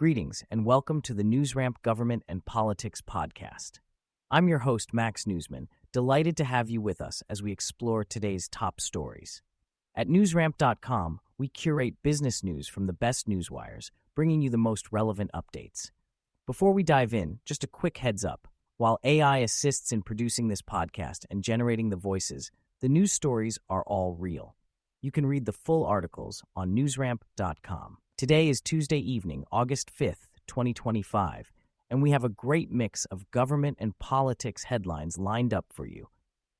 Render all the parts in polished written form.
Greetings and welcome to the NewsRamp Government and Politics podcast. I'm your host, Max Newsman, delighted to have you with us as we explore today's top stories. At newsramp.com, we curate business news from the best newswires, bringing you the most relevant updates. Before we dive in, just a quick heads up. While AI assists in producing this podcast and generating the voices, the news stories are all real. You can read the full articles on newsramp.com. Today is Tuesday evening, August 5th, 2025, and we have a great mix of government and politics headlines lined up for you.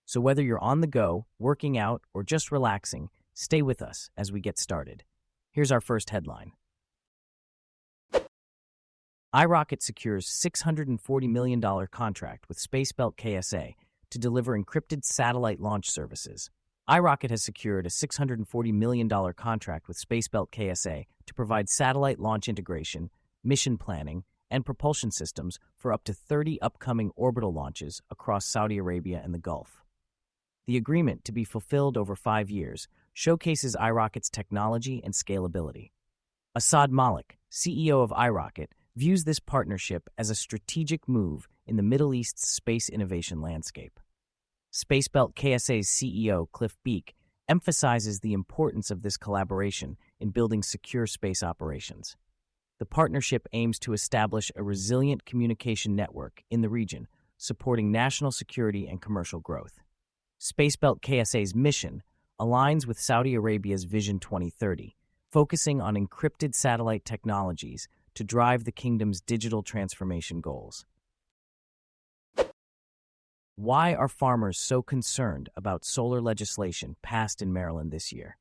So whether you're on the go, working out, or just relaxing, stay with us as we get started. Here's our first headline. iRocket secures $640 million contract with SpaceBelt KSA to deliver encrypted satellite launch services. iRocket has secured a $640 million contract with SpaceBelt KSA to provide satellite launch integration, mission planning, and propulsion systems for up to 30 upcoming orbital launches across Saudi Arabia and the Gulf. The agreement, to be fulfilled over 5 years, showcases iRocket's technology and scalability. Asad Malik, CEO of iRocket, views this partnership as a strategic move in the Middle East's space innovation landscape. SpaceBelt KSA's CEO, Cliff Beek, emphasizes the importance of this collaboration in building secure space operations. The partnership aims to establish a resilient communication network in the region, supporting national security and commercial growth. SpaceBelt KSA's mission aligns with Saudi Arabia's Vision 2030, focusing on encrypted satellite technologies to drive the kingdom's digital transformation goals. Why are farmers so concerned about solar legislation passed in Maryland this year?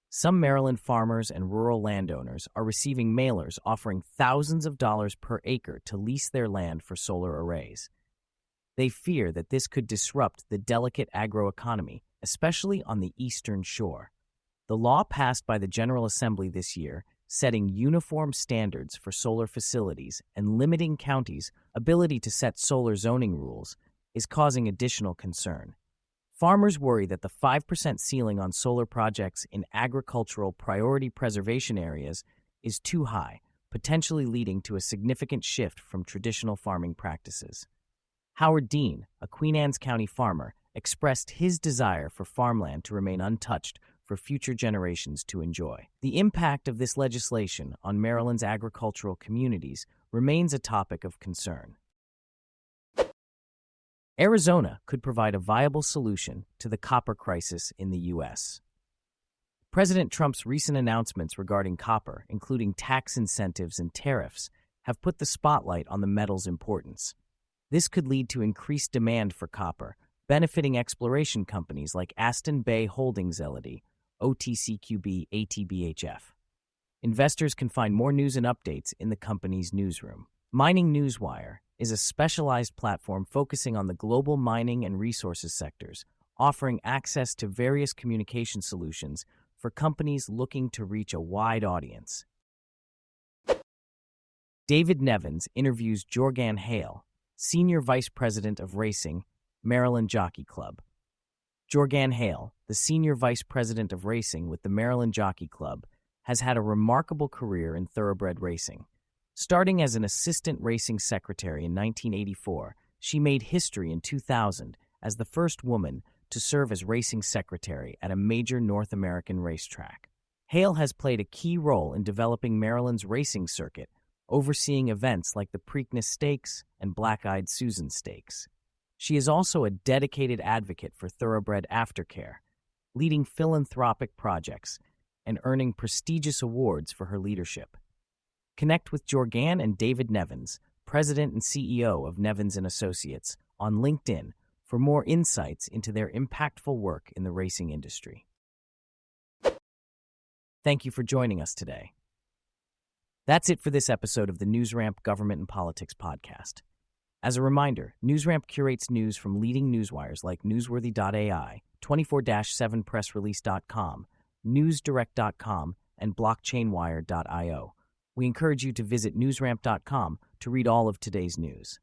Some Maryland farmers and rural landowners are receiving mailers offering thousands of dollars per acre to lease their land for solar arrays. They fear that this could disrupt the delicate agroeconomy, especially on the eastern shore. The law passed by the General Assembly this year, setting uniform standards for solar facilities and limiting counties' ability to set solar zoning rules, is causing additional concern. Farmers worry that the 5% ceiling on solar projects in agricultural priority preservation areas is too high, potentially leading to a significant shift from traditional farming practices. Howard Dean, a Queen Anne's County farmer, expressed his desire for farmland to remain untouched for future generations to enjoy. The impact of this legislation on Maryland's agricultural communities remains a topic of concern. Arizona could provide a viable solution to the copper crisis in the U.S. President Trump's recent announcements regarding copper, including tax incentives and tariffs, have put the spotlight on the metal's importance. This could lead to increased demand for copper, benefiting exploration companies like Aston Bay Holdings LLC, OTCQB ATBHF. Investors can find more news and updates in the company's newsroom. Mining Newswire is a specialized platform focusing on the global mining and resources sectors, offering access to various communication solutions for companies looking to reach a wide audience. David Nevins interviews Georganne Hale, Senior Vice President of Racing, Maryland Jockey Club. Georganne Hale, the Senior Vice President of Racing with the Maryland Jockey Club, has had a remarkable career in thoroughbred racing. Starting as an assistant racing secretary in 1984, she made history in 2000 as the first woman to serve as racing secretary at a major North American racetrack. Hale has played a key role in developing Maryland's racing circuit, overseeing events like the Preakness Stakes and Black-Eyed Susan Stakes. She is also a dedicated advocate for thoroughbred aftercare, leading philanthropic projects and earning prestigious awards for her leadership. Connect with Georganne and David Nevins, President and CEO of Nevins & Associates, on LinkedIn for more insights into their impactful work in the racing industry. Thank you for joining us today. That's it for this episode of the NewsRamp Government and Politics podcast. As a reminder, NewsRamp curates news from leading newswires like Newsworthy.ai, 24/7pressrelease.com, NewsDirect.com, and BlockchainWire.io. We encourage you to visit newsramp.com to read all of today's news.